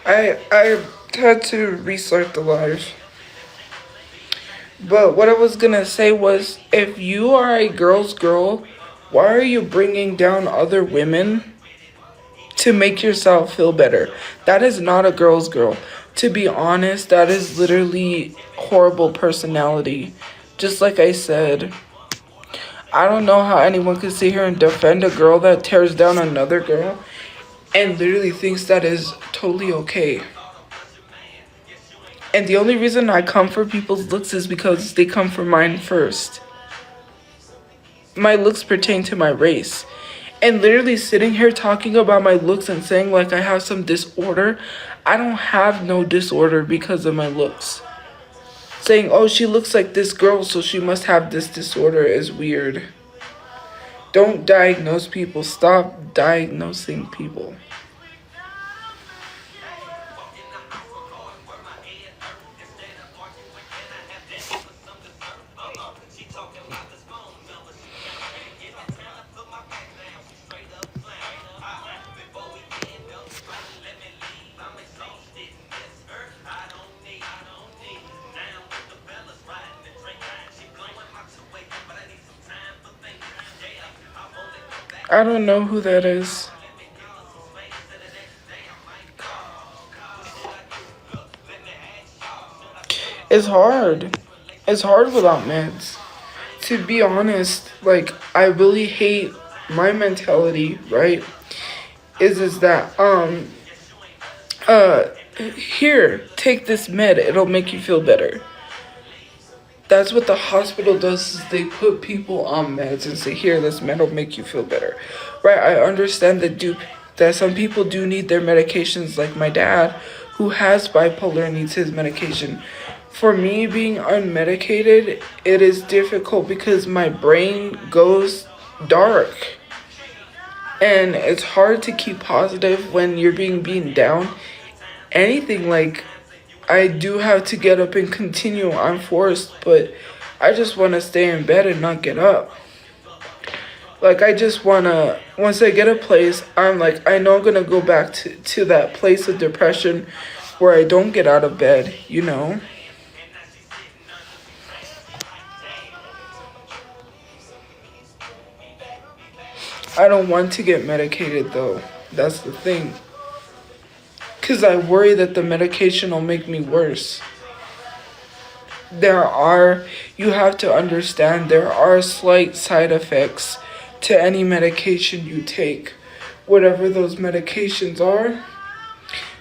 I had to restart the live. But what I was gonna say was, if you are a girl's girl, why are you bringing down other women to make yourself feel better? That is not a girl's girl. To be honest, that is literally horrible personality. Just like I said, I don't know how anyone could sit here and defend a girl that tears down another girl and literally thinks that is totally okay. And the only reason I come for people's looks is because they come for mine first. My looks pertain to my race. And literally sitting here talking about my looks and saying like I have some disorder, I don't have no disorder because of my looks. Saying, oh, she looks like this girl, so she must have this disorder is weird. Don't diagnose people. Stop diagnosing people. I don't know who that is. It's hard. It's hard without meds. To be honest, like, I really hate my mentality, right? Is that, here, take this med, it'll make you feel better. That's what the hospital does, is they put people on meds and say, here, this med will make you feel better. Right, I understand that some people do need their medications, like my dad, who has bipolar, needs his medication. For me, being unmedicated, it is difficult because my brain goes dark. And it's hard to keep positive when you're being beaten down. Anything like, I do have to get up and continue. I'm forced, but I just want to stay in bed and not get up. Like, I just want to, once I get a place, I'm like, I know I'm going to go back to that place of depression where I don't get out of bed, you know? I don't want to get medicated, though. That's the thing. Because I worry that the medication will make me worse. You have to understand, there are slight side effects to any medication you take. Whatever those medications are,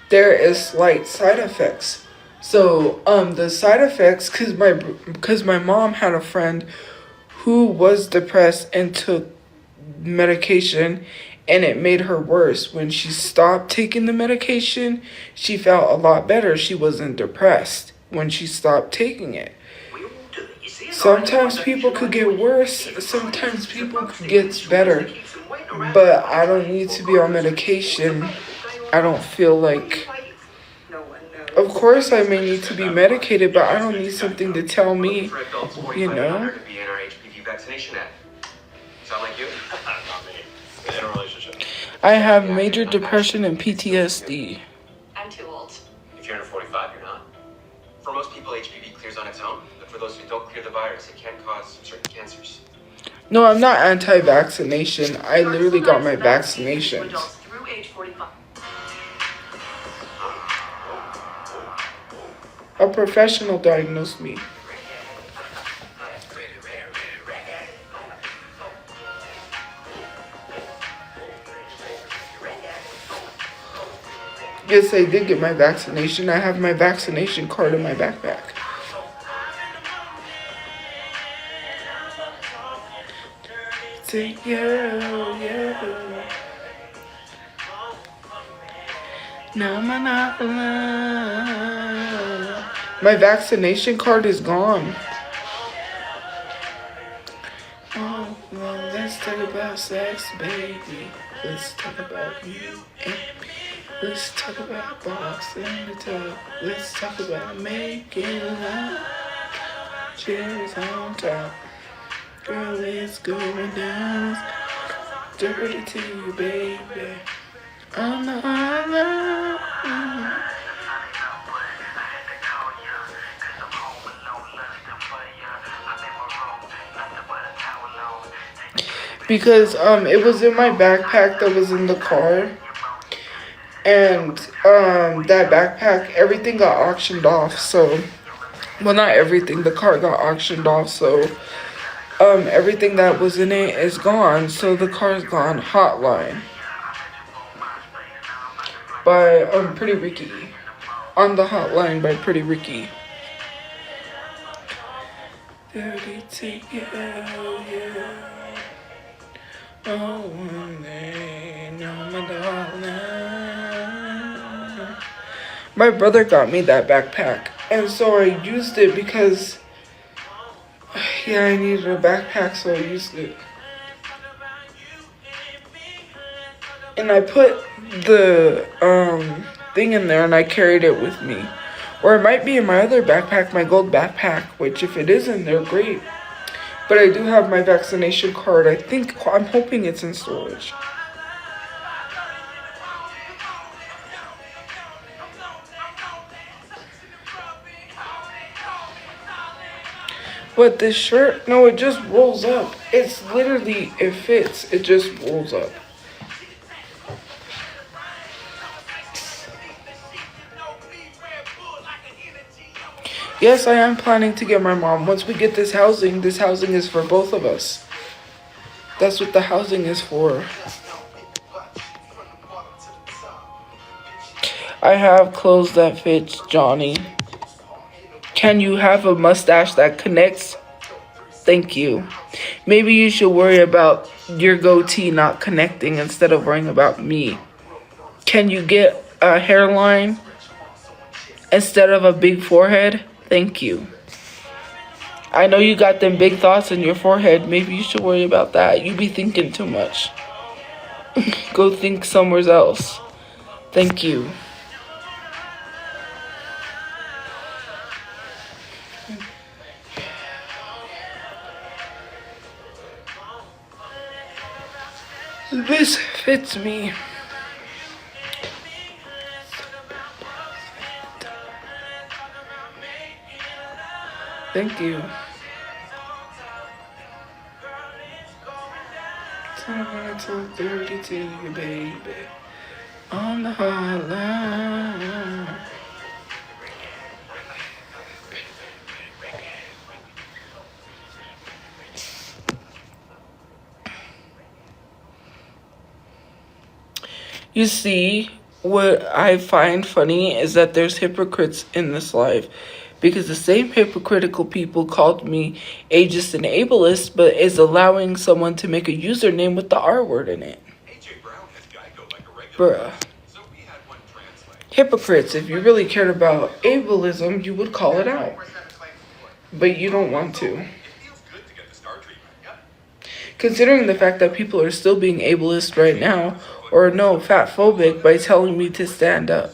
there is slight side effects. So, the side effects, because my mom had a friend who was depressed and took medication, and it made her worse. When she stopped taking the medication, she felt a lot better. She wasn't depressed when she stopped taking it. Sometimes people could get worse, sometimes people could get better, but I don't need to be on medication. I don't feel like, of course I may need to be medicated, but I don't need something to tell me, you know? I have major depression and PTSD. I'm too old. If you're under 45, you're not. For most people, HPV clears on its own, but for those who don't clear the virus, it can cause certain cancers. No, I'm not anti-vaccination. I literally got my vaccinations. A professional diagnosed me. Yes, I did get my vaccination. I have my vaccination card in my backpack. My vaccination card is gone. Oh, well, let's talk about sex, baby. Let's talk about you and me. Let's talk about boxing the tub. Let's talk about making love. Cherries on top. Girl, it's going down. Dirty to you, baby. I'm the because it was in my backpack that was in the car, and that backpack, everything got auctioned off. So, well, not everything, the car got auctioned off. So everything that was in it is gone. So the car's gone. Hotline by Pretty Ricky. On the Hotline by Pretty Ricky. Dirty take it out, yeah. Oh, one day, no matter how. My brother got me that backpack, and so I used it because, yeah, I needed a backpack, so I used it. And I put the thing in there, and I carried it with me. Or it might be in my other backpack, my gold backpack, which if it is in there, great. But I do have my vaccination card. I'm hoping it's in storage. But this shirt, no, it just rolls up. It's literally, it fits. It just rolls up. Yes, I am planning to get my mom. Once we get this housing is for both of us. That's what the housing is for. I have clothes that fits Johnny. Can you have a mustache that connects? Thank you. Maybe you should worry about your goatee not connecting instead of worrying about me. Can you get a hairline instead of a big forehead? Thank you. I know you got them big thoughts in your forehead. Maybe you should worry about that. You be thinking too much. Go think somewhere else. Thank you. This fits me. Thank you. Someone told 30 to you, baby. On the hotline. You see, what I find funny is that there's hypocrites in this life. Because the same hypocritical people called me ageist and ableist, but is allowing someone to make a username with the R word in it. Bruh. Hypocrites, if you really cared about ableism, you would call it out. But you don't want to. Considering the fact that people are still being ableist right now, or no, fat phobic by telling me to stand up.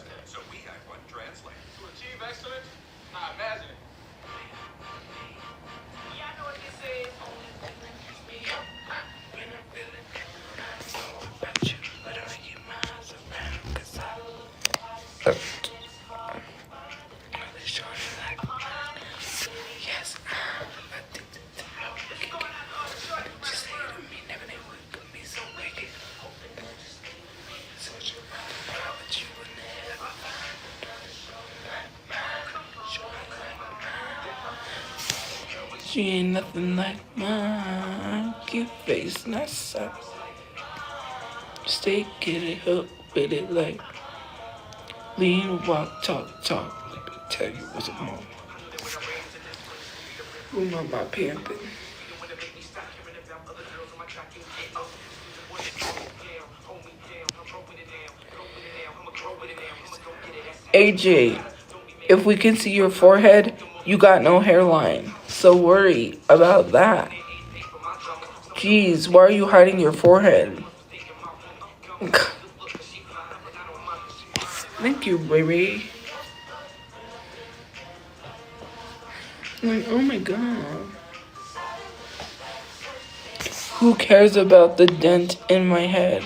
She ain't nothing like mine. Cute face, nice up. Stay, get it up with it like lean, walk, talk. Let me tell you what's a moment. Who my pimpin'? AJ, if we can see your forehead, you got no hairline. So worry about that. Jeez, why are you hiding your forehead? Thank you, baby. Like, oh my god. Who cares about the dent in my head?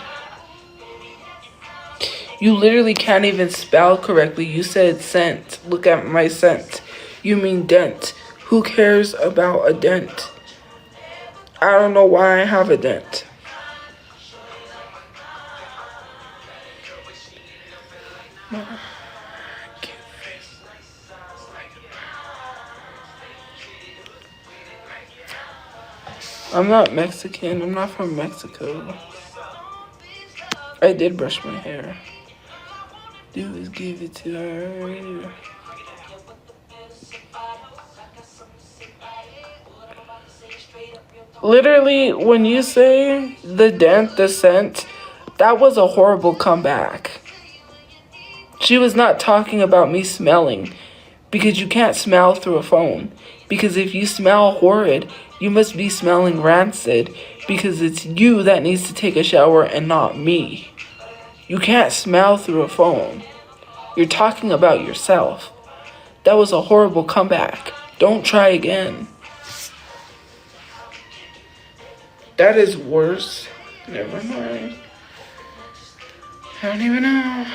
You literally can't even spell correctly. You said cent. Look at my cent. You mean dent. Who cares about a dent? I don't know why I have a dent. I'm not Mexican. I'm not from Mexico. I did brush my hair. Do is give it to her. Literally, when you say the scent, that was a horrible comeback. She was not talking about me smelling, because you can't smell through a phone. Because if you smell horrid, you must be smelling rancid, because it's you that needs to take a shower and not me. You can't smell through a phone. You're talking about yourself. That was a horrible comeback. Don't try again. That is worse. Never mind. I don't even know.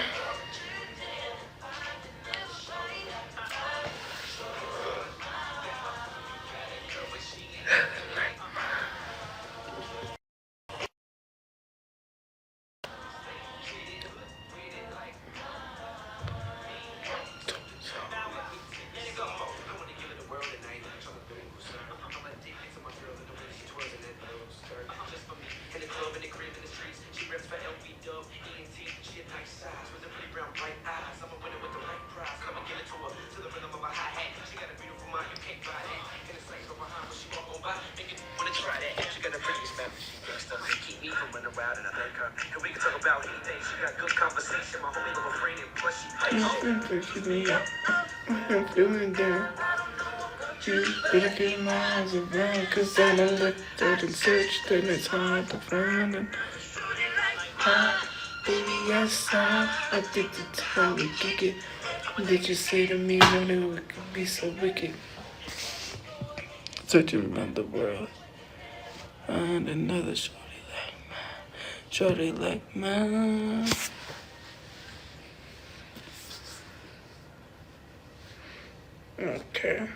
I'm feeling down. You better get my eyes around, cause I done looked at and searched and it's hard to find. And baby, yes, I did the time to kick it. Did you say to me, no, no, it could be so wicked? Searching around the world, find another shorty like mine. Okay.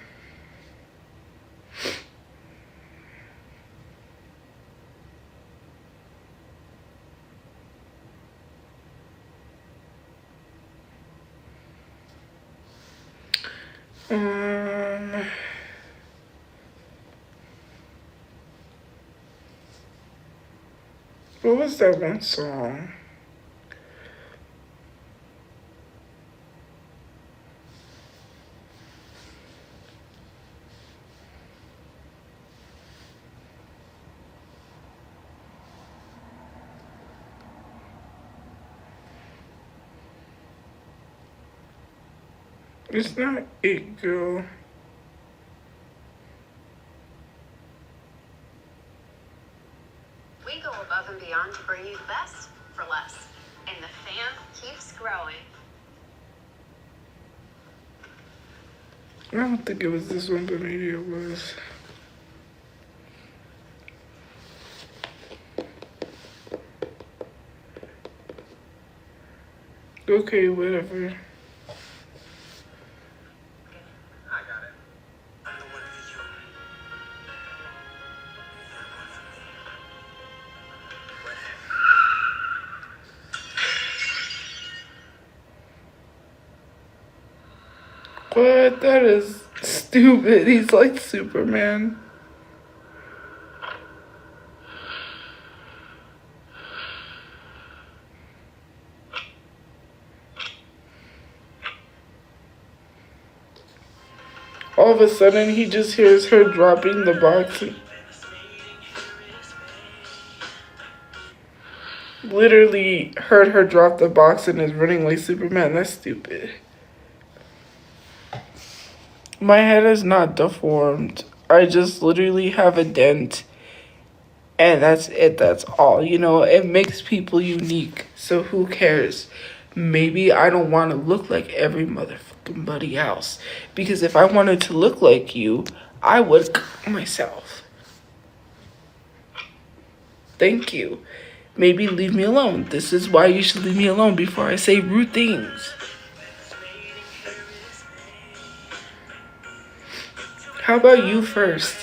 What was that one song? It's not it, girl. We go above and beyond to bring you the best for less. And the fam keeps growing. I don't think it was this one, but maybe it was. Okay, whatever. What? That is stupid. He's like Superman. All of a sudden, he just hears her dropping the box. Literally heard her drop the box and is running like Superman. That's stupid. My head is not deformed. I just literally have a dent. And that's it. That's all. You know, it makes people unique. So who cares? Maybe I don't want to look like every motherfucking buddy else. Because if I wanted to look like you, I would cut myself. Thank you. Maybe leave me alone. This is why you should leave me alone before I say rude things. How about you first?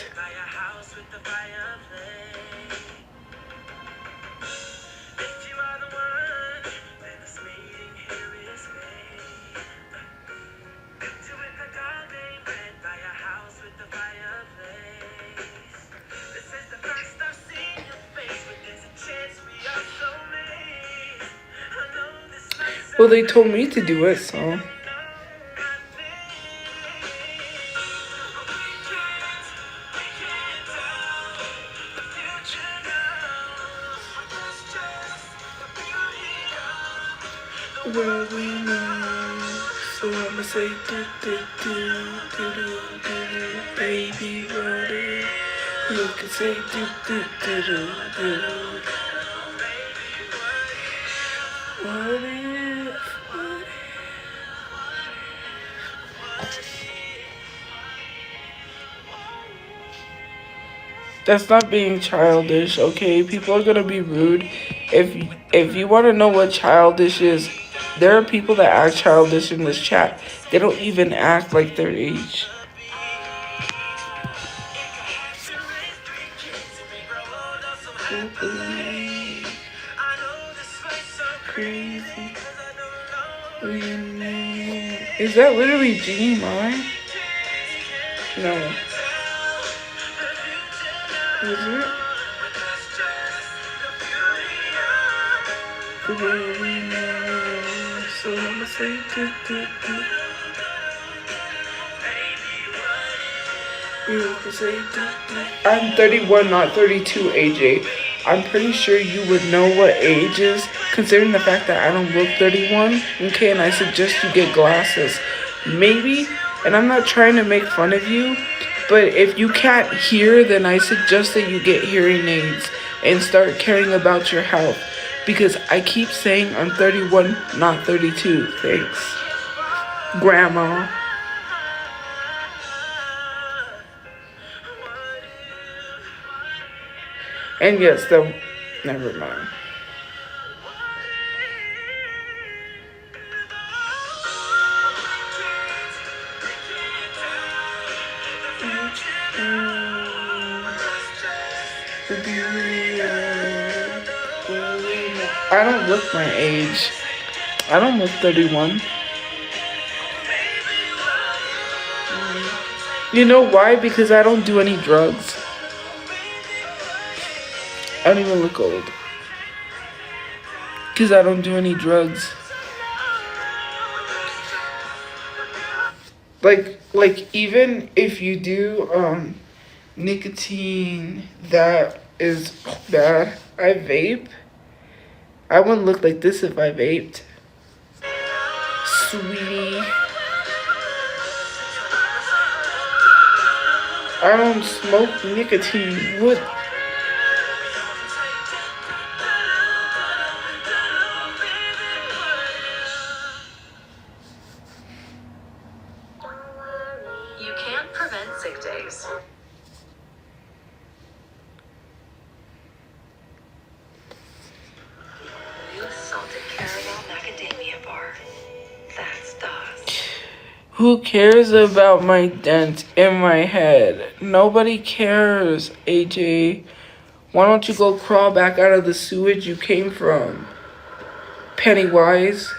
Well, they told me to do it, so. Well, we know. So I'ma say do do do do do do baby what if you can say do do do do do what if That's not being childish, okay? People are gonna be rude. If you want to know what childish is, there are people that act childish in this chat. They don't even act like their age. Crazy. Is that literally Jeannie Mai? No. Is it? The way we know. So I'ma say do do do. You can say do do. I'm 31, not 32, AJ. I'm pretty sure you would know what age is, considering the fact that I don't look 31. Okay, and I suggest you get glasses. Maybe, and I'm not trying to make fun of you, but if you can't hear, then I suggest that you get hearing aids and start caring about your health. Because I keep saying I'm 31, not 32. Thanks. Grandma. And yes, though, never mind. I don't look my age. I don't look 31. You know why? Because I don't do any drugs. I don't even look old. Because I don't do any drugs. Like even if you do nicotine, that is bad. I vape. I wouldn't look like this if I vaped. Sweetie. I don't smoke nicotine. What? You can't prevent sick days. New salted caramel macadamia bar. That's DOS. Who cares about my dent in my head? Nobody cares, AJ. Why don't you go crawl back out of the sewage you came from? Pennywise.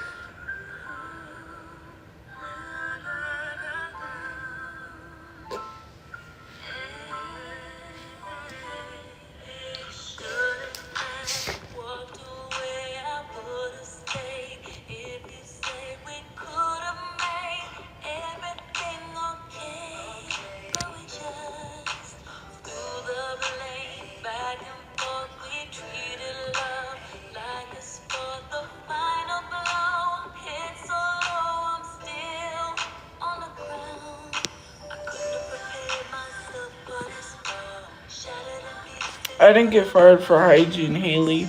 I didn't get fired for hygiene, Haley.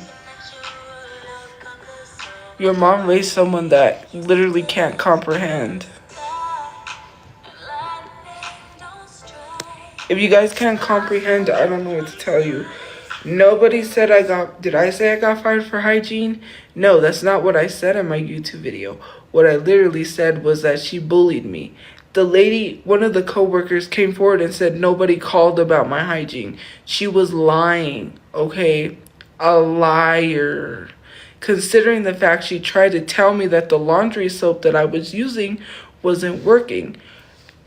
Your mom raised someone that literally can't comprehend. If you guys can't comprehend, I don't know what to tell you. Nobody said did I say I got fired for hygiene? No, that's not what I said in my YouTube video. What I literally said was that she bullied me. The lady, one of the coworkers came forward and said nobody called about my hygiene. She was lying, okay? A liar. Considering the fact she tried to tell me that the laundry soap that I was using wasn't working.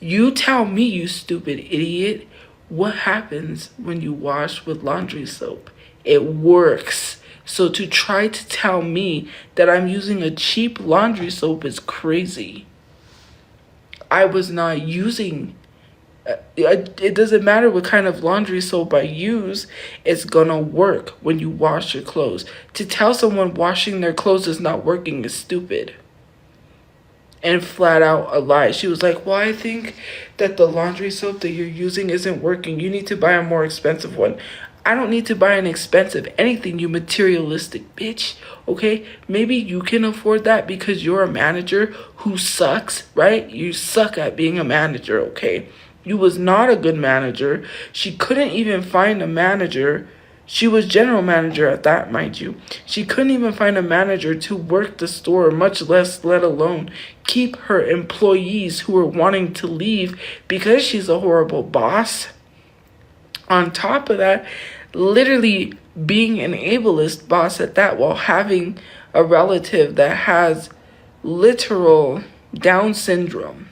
You tell me, you stupid idiot, what happens when you wash with laundry soap? It works. So to try to tell me that I'm using a cheap laundry soap is crazy. I was not using. It doesn't matter what kind of laundry soap I use, it's gonna work when you wash your clothes. To tell someone washing their clothes is not working is stupid. And flat out a lie. She was like, well, I think that the laundry soap that you're using isn't working. You need to buy a more expensive one. I don't need to buy an expensive anything, you materialistic bitch. Okay? Maybe you can afford that because you're a manager who sucks, right? You suck at being a manager, okay? You was not a good manager. She couldn't even find a manager. She was general manager at that, mind you. She couldn't even find a manager to work the store, much less let alone keep her employees who were wanting to leave because she's a horrible boss. On top of that, literally being an ableist boss at that while having a relative that has literal Down syndrome.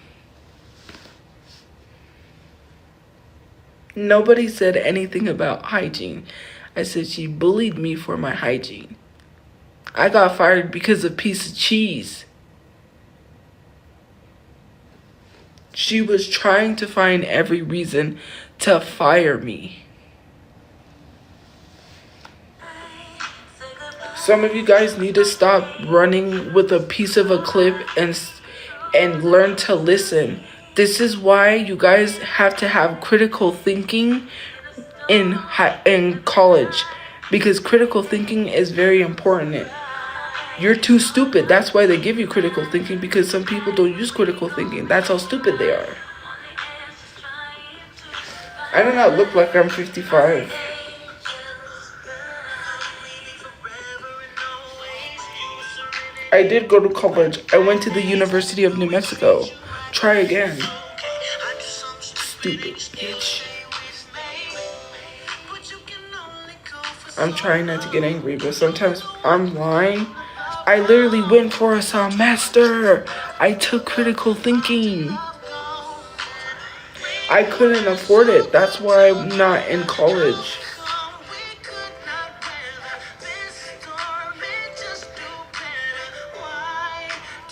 Nobody said anything about hygiene. I said she bullied me for my hygiene. I got fired because of a piece of cheese. She was trying to find every reason to fire me. Some of you guys need to stop running with a piece of a clip and learn to listen. This is why you guys have to have critical thinking in college, because critical thinking is very important. You're too stupid. That's why they give you critical thinking, because some people don't use critical thinking. That's how stupid they are. I do not look like I'm 55. I did go to college. I went to the University of New Mexico. Try again. Stupid bitch. I'm trying not to get angry, but sometimes I'm lying. I literally went for a semester. I took critical thinking. I couldn't afford it. That's why I'm not in college.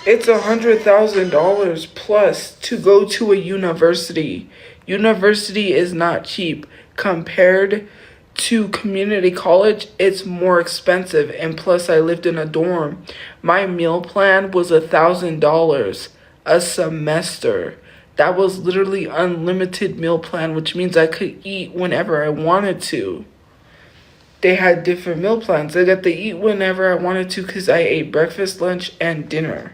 It's $100,000 plus to go to a university. University is not cheap. Compared to community college, it's more expensive. And plus, I lived in a dorm. My meal plan was $1,000 a semester. That was literally unlimited meal plan, which means I could eat whenever I wanted to. They had different meal plans. I got to eat whenever I wanted to because I ate breakfast, lunch, and dinner.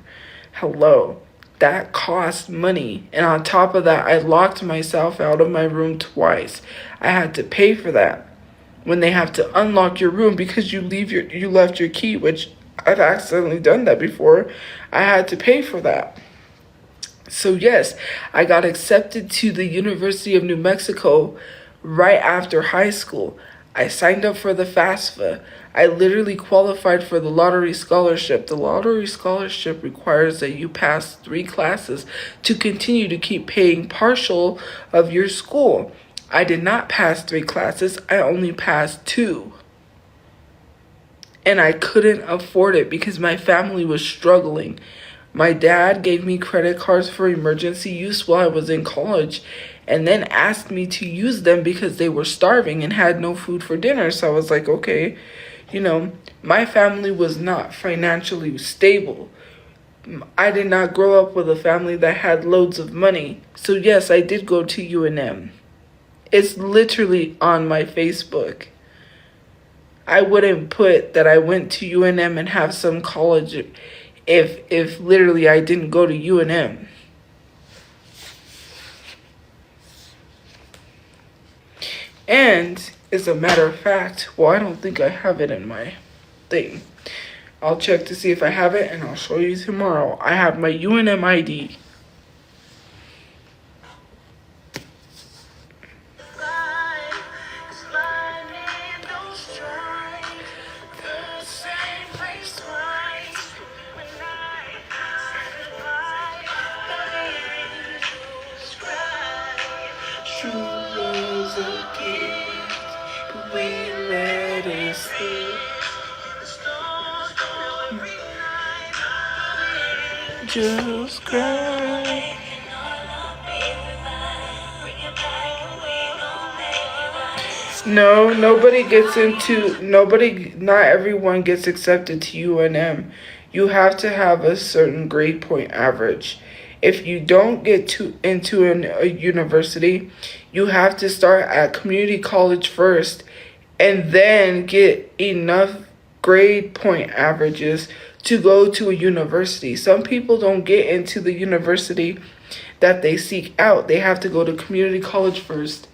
Hello, that cost money. And on top of that, I locked myself out of my room twice. I had to pay for that. When they have to unlock your room because you left your key, which I've accidentally done that before, I had to pay for that. So yes, I got accepted to the University of New Mexico right after high school. I signed up for the FAFSA. I literally qualified for the lottery scholarship. The lottery scholarship requires that you pass 3 classes to continue to keep paying partial of your school. I did not pass 3 classes. I only passed 2. And I couldn't afford it because my family was struggling. My dad gave me credit cards for emergency use while I was in college, and then asked me to use them because they were starving and had no food for dinner. So I was like, okay, my family was not financially stable. I did not grow up with a family that had loads of money. So yes, I did go to UNM. It's literally on my Facebook. I wouldn't put that I went to UNM and have some college if literally I didn't go to UNM. And as a matter of fact, well, I don't think I have it in my thing. I'll check to see if I have it and I'll show you tomorrow. I have my UNM ID. angels cry. No, not everyone gets accepted to UNM. You have to have a certain grade point average. If you don't get into a university, you have to start at community college first and then get enough grade point averages to go to a university. Some people don't get into the university that they seek out. They have to go to community college first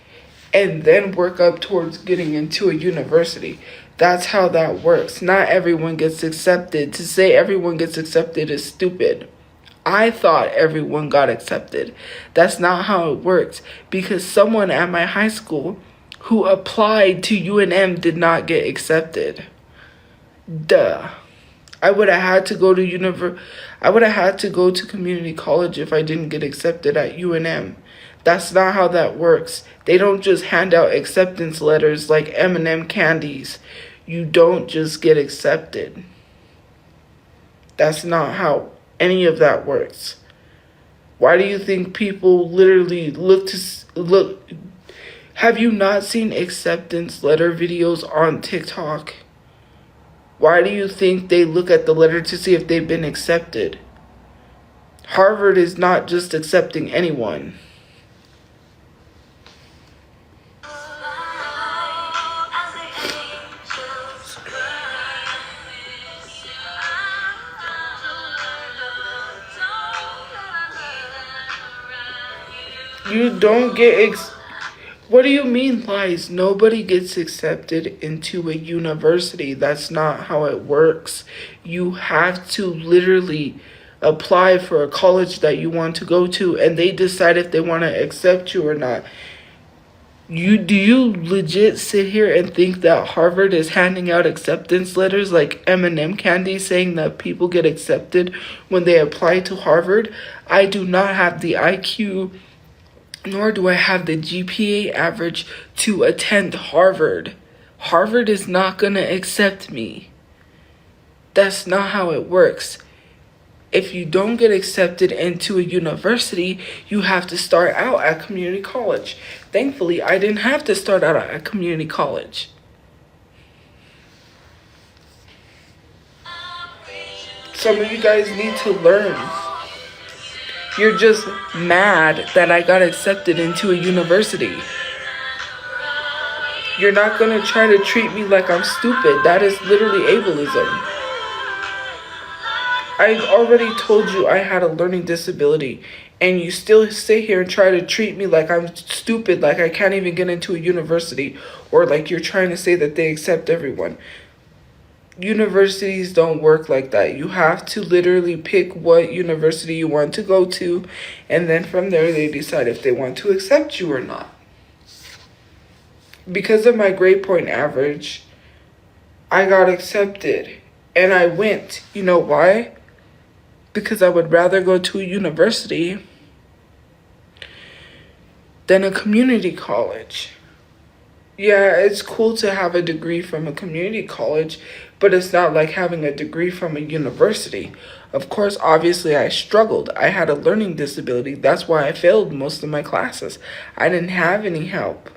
and then work up towards getting into a university. That's how that works. Not everyone gets accepted. To say everyone gets accepted is stupid. I thought everyone got accepted. That's not how it works, because someone at my high school who applied to UNM did not get accepted. Duh. I would have had to go to community college if I didn't get accepted at UNM. That's not how that works. They don't just hand out acceptance letters like M&M candies. You don't just get accepted. That's not how any of that works. Why do you think people literally look? Have you not seen acceptance letter videos on TikTok? Why do you think they look at the letter to see if they've been accepted? Harvard is not just accepting anyone. You don't get What do you mean lies? Nobody gets accepted into a university. That's not how it works. You have to literally apply for a college that you want to go to, and they decide if they want to accept you or not. Do you legit sit here and think that Harvard is handing out acceptance letters like M&M candy saying that people get accepted when they apply to Harvard? I do not have the IQ, nor do I have the GPA average to attend Harvard. Harvard is not going to accept me. That's not how it works. If you don't get accepted into a university, you have to start out at community college. Thankfully, I didn't have to start out at community college. Some of you guys need to learn. You're just mad that I got accepted into a university. You're not going to try to treat me like I'm stupid. That is literally ableism. I already told you I had a learning disability, and you still sit here and try to treat me like I'm stupid, like I can't even get into a university, or like you're trying to say that they accept everyone. Universities don't work like that. You have to literally pick what university you want to go to, and then from there they decide if they want to accept you or not. Because of my grade point average, I got accepted, and I went. You know why? Because I would rather go to a university than a community college. Yeah, it's cool to have a degree from a community college, but it's not like having a degree from a university. Of course, obviously, I struggled. I had a learning disability. That's why I failed most of my classes. I didn't have any help.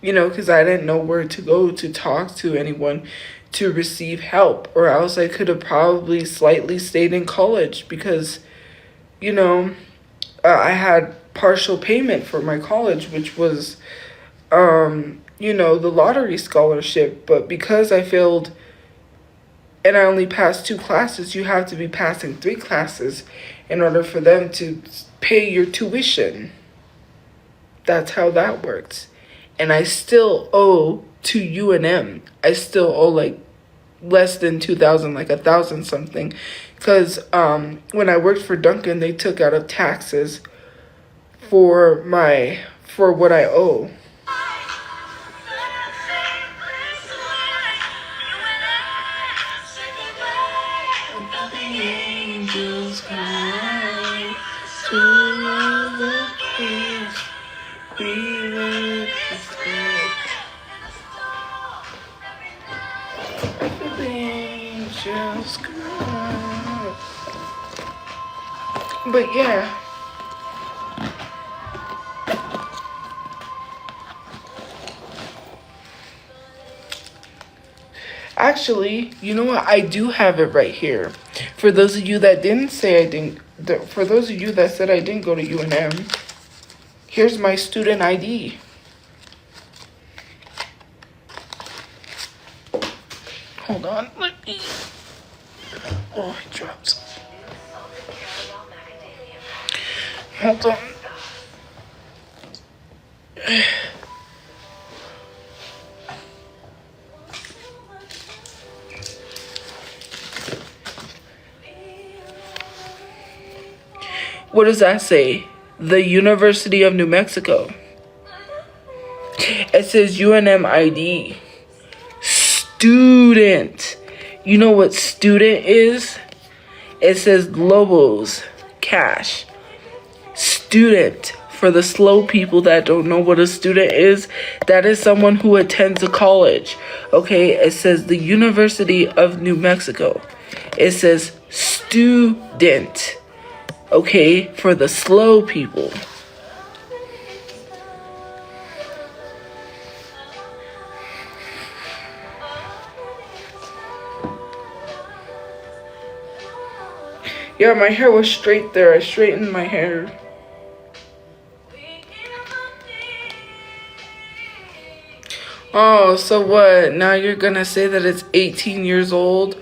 Because I didn't know where to go to talk to anyone to receive help, or else I could have probably slightly stayed in college because, I had partial payment for my college, which was, the lottery scholarship. But because I failed and I only passed 2 classes, you have to be passing 3 classes in order for them to pay your tuition. That's how that works. And I still owe to UNM. I still owe like less than 2,000, like 1,000 something. Because when I worked for Dunkin', they took out of taxes for what I owe. The angels cry to the place we went to stay. The angels cry. But yeah. Actually, you know what? I do have it right here. For those of you that didn't say I didn't, for those of you that said I didn't go to UNM, here's my student ID. Hold on, let me. Oh, it drops. Hold on. What does that say? The University of New Mexico. It says UNM ID. Student. You know what student is? It says Lobos. Cash. Student. For the slow people that don't know what a student is, that is someone who attends a college. Okay, it says the University of New Mexico. It says student. Okay, for the slow people. Yeah, my hair was straight there. I straightened my hair. Oh, so what? Now you're gonna say that it's 18 years old?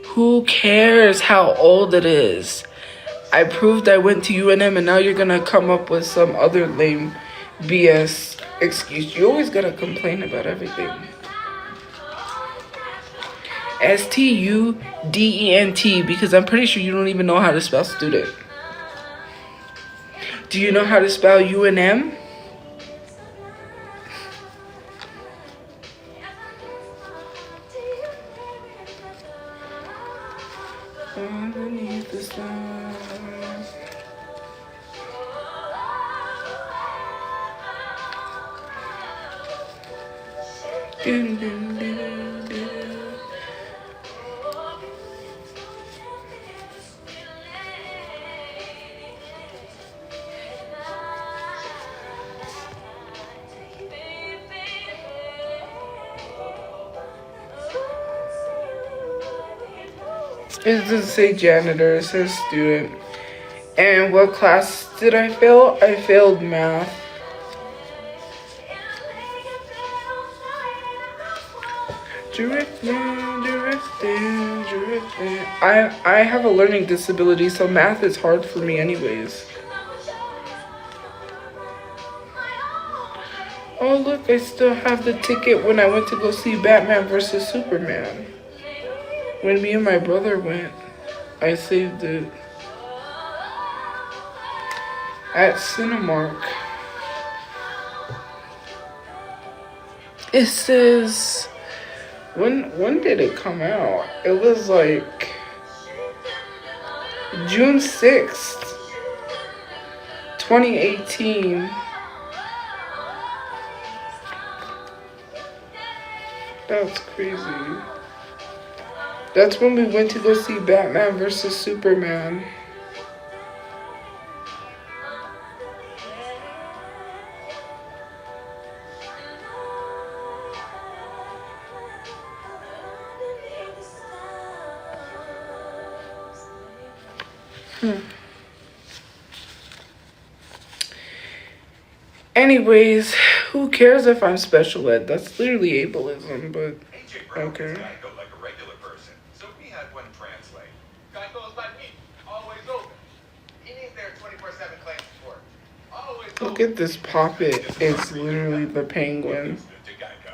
Who cares how old it is? I proved I went to UNM and now you're gonna come up with some other lame BS excuse. You always gotta complain about everything. STUDENT, because I'm pretty sure you don't even know how to spell student. Do you know how to spell UNM? Underneath the stars. Dun, dun, dun, dun. It doesn't say janitor, it says student. And what class did I fail? I failed math. I have a learning disability, so math is hard for me anyways. Oh look, I still have the ticket when I went to go see Batman vs. Superman. When me and my brother went, I saved it at Cinemark. It says, when did it come out? It was like June 6th, 2018. That's crazy. That's when we went to go see Batman vs. Superman. Anyways, who cares if I'm special ed? That's literally ableism, but okay. Geico like a regular person, so we had one translate. Geico's like me, always open. He needs their 24/7 claim support. Always open. Look at this poppet. It's literally the penguin. To Geico.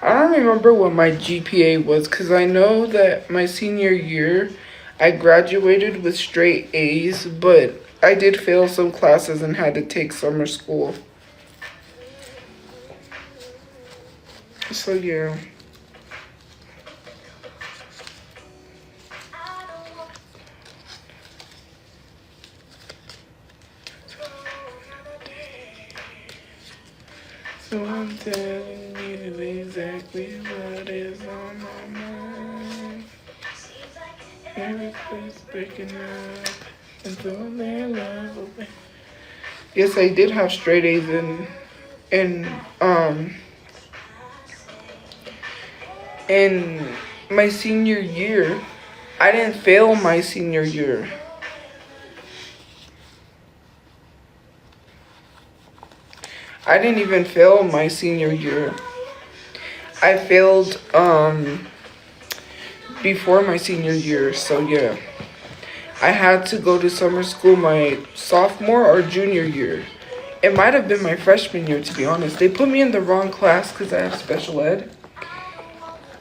I don't remember what my GPA was because I know that my senior year I graduated with straight A's, but I did fail some classes and had to take summer school. So yeah. So I'm telling you exactly what is on my mind. Everybody's breaking up and throwing their love away. Yes, I did have straight A's in in my senior year. I didn't fail my senior year. I didn't even fail my senior year. I failed before my senior year, so yeah. I had to go to summer school my sophomore or junior year. It might have been my freshman year, to be honest. They put me in the wrong class because I have special ed.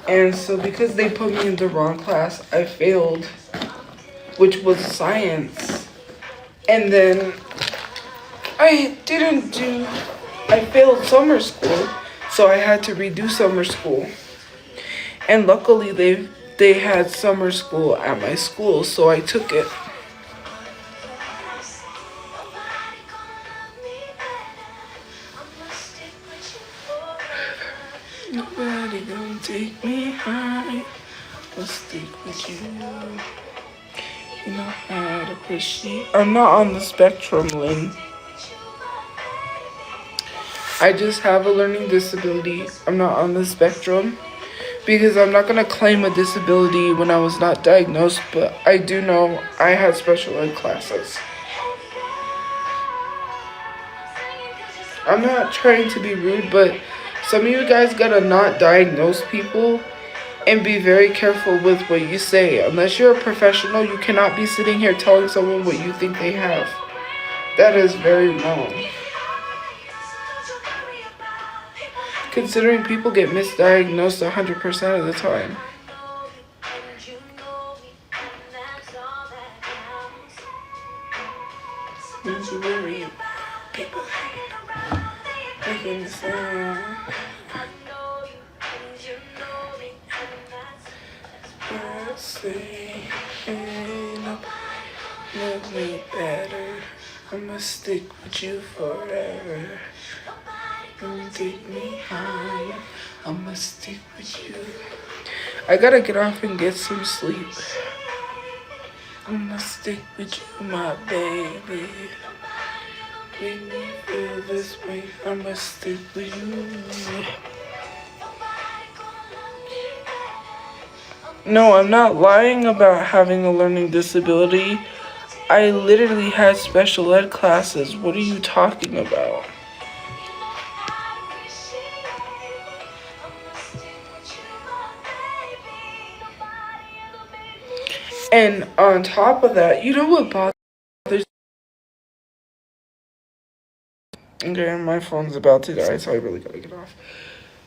And so because they put me in the wrong class, I failed, which was science. And then I failed summer school, so I had to redo summer school. And luckily they had summer school at my school, so I took it. Nobody gonna take me high. I'll stick with you. You know how to appreciate. I'm not on the spectrum, Lynn. I just have a learning disability. I'm not on the spectrum because I'm not gonna claim a disability when I was not diagnosed, but I do know I had special ed classes. I'm not trying to be rude, but some of you guys gotta not diagnose people and be very careful with what you say. Unless you're a professional, you cannot be sitting here telling someone what you think they have. That is very wrong. Considering people get misdiagnosed 100% of the time. Don't you worry about people making sound. Say, love me better. I'ma stick with you forever. Don't take me high. I'ma stick with you. I gotta get off and get some sleep. I'ma stick with you, my baby. Make me feel this way. I'ma stick with you. No, I'm not lying about having a learning disability. I literally had special ed classes. What are you talking about? And on top of that, you know what bothers? Okay, my phone's about to die, so I really gotta get off.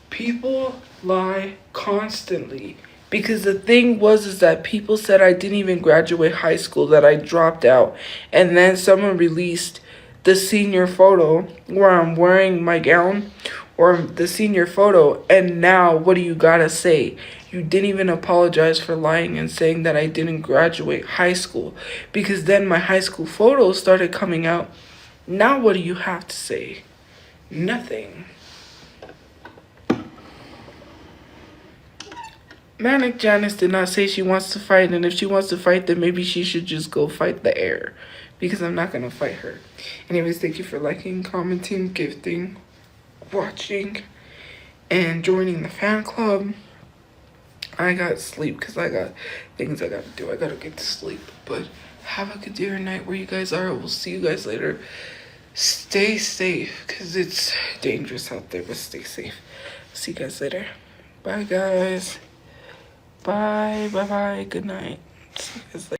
People lie constantly. Because the thing is that people said I didn't even graduate high school, that I dropped out. And then someone released the senior photo where I'm wearing my gown, or the senior photo. And now, what do you gotta say? You didn't even apologize for lying and saying that I didn't graduate high school. Because then my high school photos started coming out. Now what do you have to say? Nothing. Manic Janice did not say she wants to fight, and if she wants to fight, then maybe she should just go fight the air, because I'm not gonna fight her. Anyways, thank you for liking, commenting, gifting, watching, and joining the fan club. I got sleep because I got things I gotta do. I gotta get to sleep, but have a good day or night where you guys are. We'll see you guys later. Stay safe because it's dangerous out there, but stay safe. See you guys later. Bye, guys. Bye. Good night. See you guys later.